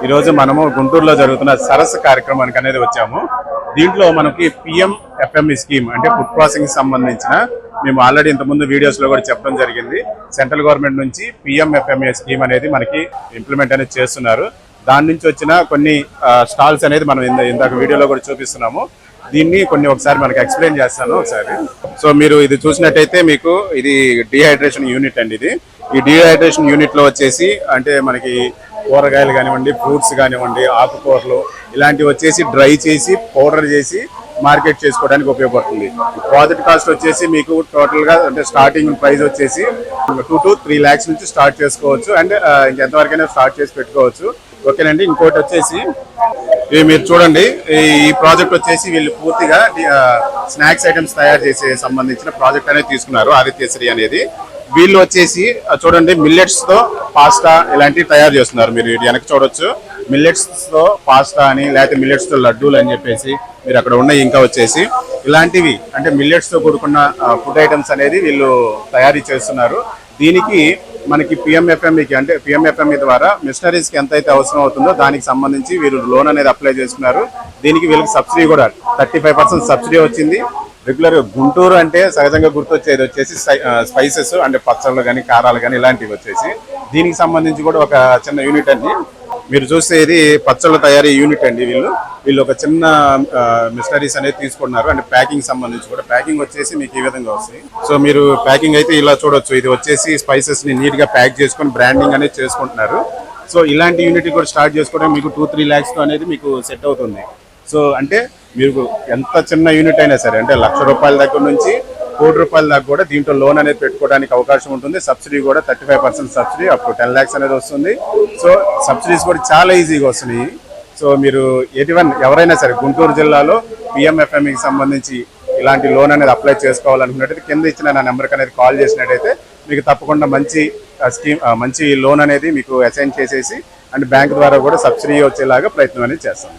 ఈరోజు మనము గుంటూరులో జరుగుతున్న సరస్సు కార్యక్రమానికి అనేది వచ్చాము. దీంట్లో మనకి PMFME స్కీమ్ అంటే ఫుడ్ ప్రాసెసింగ్ సంబంధించిన మేము ఆల్రెడీ ఇంతకుముందు వీడియోస్లో కూడా చెప్పడం జరిగింది. సెంట్రల్ గవర్నమెంట్ నుంచి PMFME స్కీమ్ అనేది మనకి ఇంప్లిమెంట్ అనేది చేస్తున్నారు. దాని నుంచి వచ్చిన కొన్ని స్టాల్స్ అనేది మనం ఇందాక వీడియోలో కూడా చూపిస్తున్నాము. దీన్ని ఒకసారి మనకి ఎక్స్ప్లెయిన్ చేస్తాను ఒకసారి. సో మీరు ఇది చూసినట్టయితే మీకు ఇది డీహైడ్రేషన్ యూనిట్ అండి. ఈ డీహైడ్రేషన్ యూనిట్ లో వచ్చేసి అంటే మనకి కూరగాయలు కానివ్వండి, ఫ్రూట్స్ కానివ్వండి, ఆకుకూరలు ఇలాంటివి వచ్చేసి డ్రై చేసి పౌడర్ చేసి మార్కెట్ చేసుకోవడానికి ఉపయోగపడుతుంది. ప్రాజెక్ట్ కాస్ట్ వచ్చేసి మీకు టోటల్ గా అంటే స్టార్టింగ్ ప్రైస్ వచ్చేసి 2 to 3 lakhs నుంచి స్టార్ట్ చేసుకోవచ్చు. అండ్ ఇంకెంతవరకైనా స్టార్ట్ చేసి పెట్టుకోవచ్చు. ఓకేనండి. ఇంకోటి వచ్చేసి మీరు చూడండి, ఈ ప్రాజెక్ట్ వచ్చేసి వీళ్ళు పూర్తిగా స్నాక్స్ ఐటమ్స్ తయారు చేసే సంబంధించిన ప్రాజెక్ట్ అనేది తీసుకున్నారు. ఆదిత్యశ్రీ అనేది వీళ్ళు వచ్చేసి చూడండి మిల్లెట్స్ తో పాస్తా ఇలాంటివి తయారు చేస్తున్నారు. మీరు వెనక్కి చూడొచ్చు, మిల్లెట్స్ తో పాస్తా అని లేకపోతే మిల్లెట్స్ తో లడ్డూలు అని చెప్పేసి మీరు అక్కడ ఉన్నాయి. ఇంకా వచ్చేసి ఇలాంటివి అంటే మిల్లెట్స్ తో కూడుకున్న ఫుడ్ ఐటమ్స్ అనేది వీళ్ళు తయారీ చేస్తున్నారు. దీనికి మనకి PMFMEకి అంటే PMFME ద్వారా మిషనరీస్కి ఎంతైతే అవసరం అవుతుందో దానికి సంబంధించి వీరు లోన్ అనేది అప్లై చేసుకున్నారు. దీనికి వీళ్ళకి సబ్సిడీ కూడా 35% సబ్సిడీ వచ్చింది. రెగ్యులర్ గుంటూరు అంటే సహజంగా గుర్తొచ్చేది వచ్చేసి స్పైసెస్ అంటే పచ్చళ్ళు కానీ కారాలు కానీ ఇలాంటివి వచ్చేసి దీనికి సంబంధించి కూడా ఒక చిన్న యూనిట్ అండి. మీరు చూస్తే ఇది పచ్చళ్ళ తయారీ యూనిట్ అండి. వీళ్ళు ఒక చిన్న మిషనరీస్ అనేది తీసుకున్నారు. అంటే ప్యాకింగ్ సంబంధించి కూడా ప్యాకింగ్ వచ్చేసి మీకు ఈ విధంగా వస్తాయి. సో మీరు ప్యాకింగ్ అయితే ఇలా చూడొచ్చు. ఇది వచ్చేసి స్పైసెస్ ని నీట్ గా ప్యాక్ చేసుకొని బ్రాండింగ్ అనేది చేసుకుంటున్నారు. సో ఇలాంటి యూనిట్ కూడా స్టార్ట్ చేసుకోవడం మీకు 2-3 lakhs తో అనేది మీకు సెట్ అవుతుంది. సో అంటే మీరు ఎంత చిన్న యూనిట్ అయినా సరే అంటే ₹1,00,000 దగ్గర నుంచి ₹1,00,00,000 దాకా కూడా దీంట్లో లోన్ అనేది పెట్టుకోవడానికి అవకాశం ఉంటుంది. సబ్సిడీ కూడా 35% సబ్సిడీ అప్ టు 10 lakhs అనేది వస్తుంది. సో సబ్సిడీస్ కూడా చాలా ఈజీగా వస్తున్నాయి. సో మీరు ఎవరైనా సరే గుంటూరు జిల్లాలో PMFMEకి సంబంధించి ఇలాంటి లోన్ అనేది అప్లై చేసుకోవాలనుకున్నట్టయితే కింద ఇచ్చిన నా నెంబర్కి అనేది కాల్ చేసినట్టయితే మీకు తప్పకుండా మంచి లోన్ అనేది మీకు అసైన్ చేసేసి అండ్ బ్యాంక్ ద్వారా కూడా సబ్సిడీ వచ్చేలాగా ప్రయత్నం అనేది చేస్తాం.